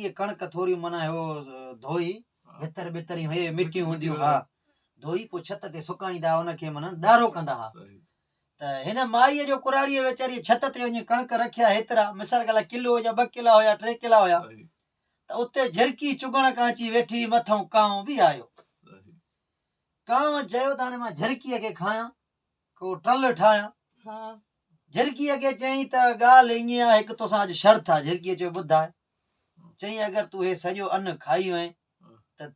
झरकी कणक थोड़ी मना हो धोई भितर भितर हे मिट्टी हुंदियूं हा धोई पो छत ते सुकाईंदा उनखे मना ॾारो कंदा हा त हिन माईअ जो कुराड़ीअ वेचारी छत ते वञी कणक रखिया हेतिरा मिसाल ॻाल्हि किलो या 2 किला हुया 3 किला हुया त उते झरकी चुगण खां अची वेठी मथां कांव बि आयो कांव चयो त हाणे मां झरकीअ खे खायां को टल ठाहियां झरकीअ खे चई त ॻाल्हि ईअं आहे हिकु तोसां अॼु शर्त आहे झरकीअ चयो ॿुधाए चई अगरि तूं हे सॼो अन्न खाई वएं त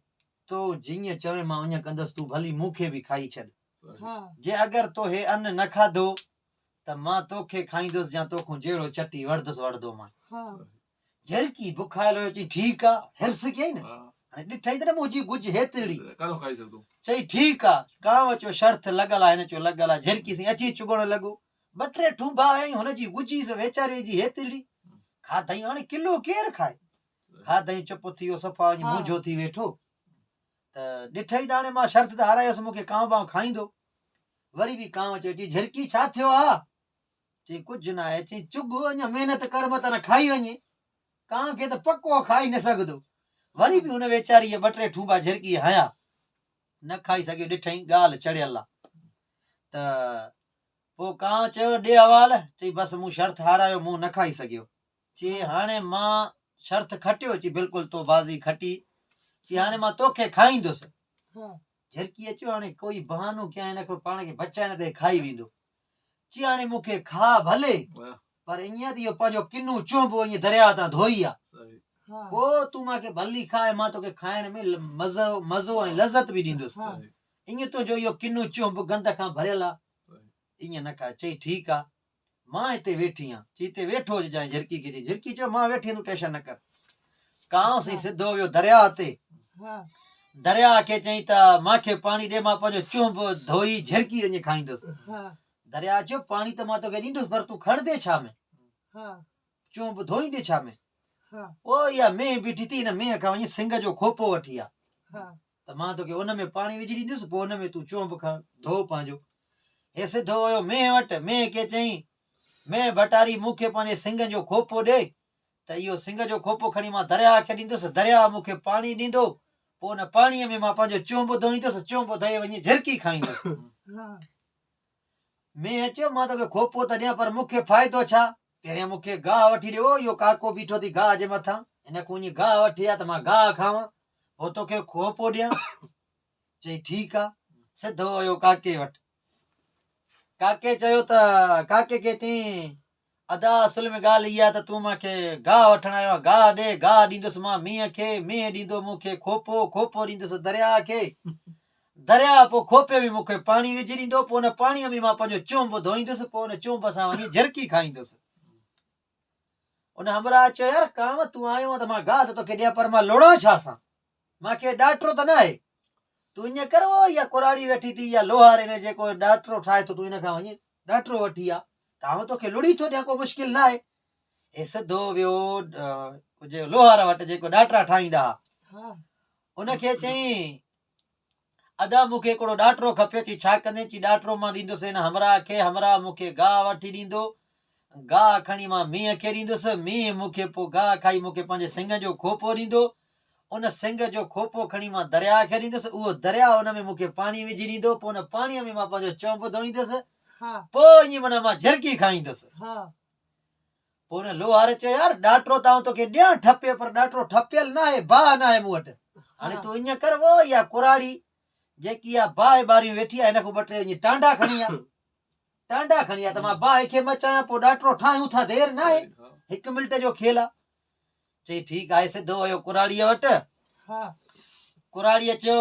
तो जीअं चवे मां उअं कंदसि तूं भली मूंखे बि खाई छॾ जे अगरि तो हे अन्न न खाधो त मां तोखे खाईंदुसि या तोखां जहिड़ो चटी वठंदुसि वठंदो मां झरकी बुखायल हुयो चई ठीकु आहे हिर्स कयई न हाणे ॾिठई त न मुंहिंजी गुज हेतिरी चई ठीकु आहे कांव चयो शर्त लॻल आहे हिन चयो लॻल आहे झरकी सां अची चुगण लॻो 2-3 ठूंबा आयई हुनजी गुजी वेचारे जी हेतिरी खाधई हाणे किलो केरु खाए खाधई चुप थी वियो सफ़ा वञी मूंझो थी वेठो त ॾिठई त हाणे मां शर्त त हारायसि मूंखे कांव बांव खाईंदो वरी बि कांव चयो चई झरकी छा थियो आहे चई कुझु न आहे चई चुग अञा महिनत कर मत न खाई वञे कांव खे त पको खाई न सघंदो वरी बि हुन वेचारी 2-3 ठूंबा झरकी हया न खाई सघियो ॾिठई ॻाल्हि चढ़ियल आहे त पोइ कांव चयो ॾे हवाल चई बसि मूं शर्त हारायो मूं न खाई सघियो चई हाणे मां शर्त खटियो चई बिल्कुलु तो बाज़ी खटी चई हाणे मां तोखे खाईंदुसि झरकीअ चयो हाणे कोई बहानो कयां हिन खे पाण खे बचाइण ते खाई वेंदो चई हाणे मूंखे खा भले पर ईअं त इहो पंहिंजो किन्नू चुंबो ईअं दरिया तां धोई आहे पोइ तूं मूंखे भली खाए मां तोखे खाइण में मज़ो ऐं लज़त बि ॾींदुसि ईअं तुंहिंजो इहो किन्नू चुंब गंद खां भरियल आहे ईअं न खाए चई ठीकु आहे मां हिते वेठी आहियां चई हिते वेठो हुजांइ झरकी खे चई झरकी चयो मां वेठी तूं टेंशन न कर कांव साईं सिधो वियो दरिया ते दरिया खे चई त मूंखे पाणी ॾे मां पंहिंजो चुंब धोई झरकी वञी खाईंदुसि दरिया चयो पाणी त मां तोखे ॾींदुसि पर तूं खणंदे छा में चुंब धोईंदे छा में ओ इहा मेंह बीठी थी हिन मेंह खां वञी सिंग जो खोपो वठी आहे त मां तोखे उन में पाणी विझी ॾींदुसि पोइ हुन में तूं चुंब खां धो पंहिंजो हे सिधो वियो मेंह वटि मेंह खे चई मेंह भटारी मूंखे पंहिंजे सिंग जो खोपो ॾे त इहो सिंग जो खोपो खणी मां दरिया खे ॾींदुसि दरिया मूंखे पाणी ॾींदो पोइ हुन पाणीअ में मां पंहिंजो चुंब धोईंदुसि चुंब धोई वञी झरकी खाईंदुसि मेंह चयो मां तोखे खोपो त ॾियां पर मूंखे फ़ाइदो छा पहिरियां मूंखे गाह वठी ॾियो इहो काको बीठो थी गाह जे मथां हिन खां वञी गाह वठी आहे त मां गाह खावां पोइ तोखे खोपो ॾियां चई ठीकु आहे सिधो वियो काके वटि काके चयो त काके खे चई अदा असुल में ॻाल्हि इहा त तूं मूंखे गाह वठण आयो आहे गाह ॾे गाह ॾींदुसि मां मींहं खे मींहुं ॾींदो मूंखे खोपो खोपो ॾींदुसि दरिया खे दरिया पोइ खोपे में मूंखे पाणी विझी ॾींदो पोइ हुन पाणीअ में मां पंहिंजो चुंब धोईंदुसि पोइ हुन चुंब सां वञी झरकी खाईंदुसि उन हमराह चयो यार कांव तूं आयो आहे त मां गाह त तोखे ॾियां पर मां लोड़ां छा सां मूंखे ॾाठो त न आहे तूं ईअं कर इहा कुराड़ी वेठी थी या लोहार हिन जेको ॾाठो ठाहे थो तूं हिन खां वञी ॾाठो वठी आहे त आउं तोखे लुड़ी थो ॾियां को मुश्किल न आहे हे सिधो वियो लोहार वटि जेको ॾाठा ठाहींदा हुआ उनखे चई अदा मूंखे हिकिड़ो ॾाठो खपे चई छा कंदे चई ॾाठो मां ॾींदुसि हिन हमराह खे हमराह मूंखे गाह वठी ॾींदो गाह खणी मां मींहं खे ॾींदुसि मींहुं मूंखे पोइ गाह खाई मूंखे पंहिंजे सिंग जो खोपो ॾींदो उन सिंग जो खोपो खणी मां दरिया खे ॾींदुसि उहो दरिया हुन में मूंखे पाणी विझी ॾींदो पोइ हुन पाणीअ में मां पंहिंजो चुंब धोईंदुसि पोइ ईअं माना मां झरकी खाईंदुसि पोइ हुन लोहार चयो यार ॾाठो त आउं तोखे ॾियां ठपे पर ॾाठो ठपियल न आहे बाहि न आहे मूं वटि हाणे तूं ईअं कर इहा कुराड़ी जेकी आहे बाहि ॿारी वेठी आहे हिन खां 2-3 ईअं टांडा खणी आहे त मां बाहि खे मचायां पोइ ॾाठो ठाहियूं था देरि न आहे 1 मिंट जो खेल आहे चई ठीकु आहे सिधो वियो कुराड़ीअ वटि कुराड़ीअ चयो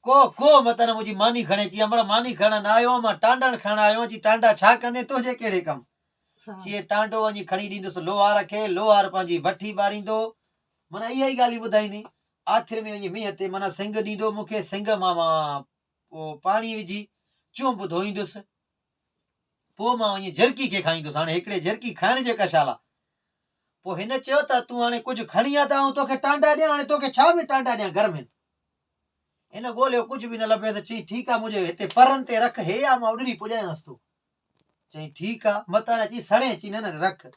को मत न मुंहिंजी मानी खणे चई हमण मानी खणण आयो आहियां मां टांडण खणण आयो आहियां चई टांडा छा कंदे तुंहिंजे कहिड़े कमु चई टांडो वञी खणी ॾींदुसि लोहार खे लोहार पंहिंजी भठी ॿारींदो माना इहा ई ॻाल्हियूं ॿुधाईंदी आख़िर में वञी मींहं ते माना सिंग ॾींदो मूंखे सिंग मां पोइ पाणी विझी चुंब धोईंदुसि पोइ मां वञी झरकी खे खाईंदुसि हाणे हिकिड़े झरकी खाइण जे कशाला पोइ हिन चयो त तूं हाणे कुझु खणी आहे त आउं तोखे टांडा ॾियां हाणे तोखे छा में टांडा ॾियां घर में हिन ॻोल्हियो कुझु बि न लभे त चई ठीकु आहे मुंहिंजे हिते परनि ते रख हे आहे मां उॾरी पुॼायांसि थो चई ठीकु आहे मतां अची सड़े चई न रख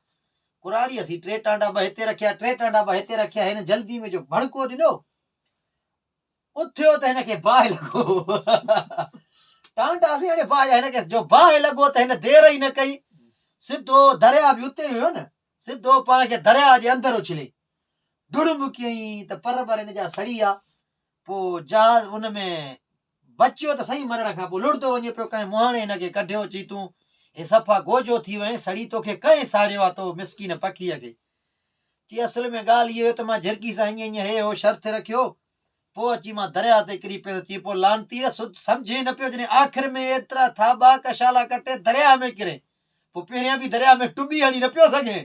कुराड़ी असी 3 टांडा ब हिते रखिया 3 टांडा ब हिते रखिया हिन जल्दी में जो भड़को ॾिनो उथियो त हिनखे बाहि लॻो टांडा से हाणे बाहि हिनखे जो बाहि लॻो त हिन देर ई न कई सिधो दरिया बि उते वियो न सिधो पाण खे दरिया जे अंदरि उछले डुड़म कयईं त पर हिन जा सड़ी विया पोइ जहाज उन में बचियो त सही मरण खां पोइ लुड़ंदो वञे पियो कंहिं मुहाणे हिनखे कढियो चई तूं हे सफ़ा गोजो थी वएं सड़ी तोखे कंहिं साड़ियो आहे तो मिसकीन पखीअ खे चई असुल में ॻाल्हि इहो त मां झिरकी सां हीअं हीअं हे हो शर्त रखियो पोइ अची मां दरिया ते किरी पियो चई पोइ लानती सम्झे न पियो जॾहिं आख़िर में एतिरा थाबा कशाला कटे दरिया में किरे पोइ पहिरियां बि दरिया में टुॿी हणी न पियो सघे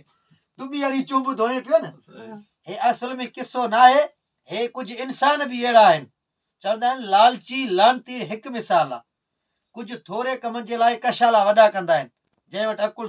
टुॿी हणी चुंब धोए पियो न हे असुल में किसो न आहे हे कुझु इंसान बि अहिड़ा आहिनि चवंदा आहिनि लालची लानती हिकु मिसाल आहे कुझु थोरे कमनि जे लाइ कशाला वॾा कंदा आहिनि जंहिं वटि अकुल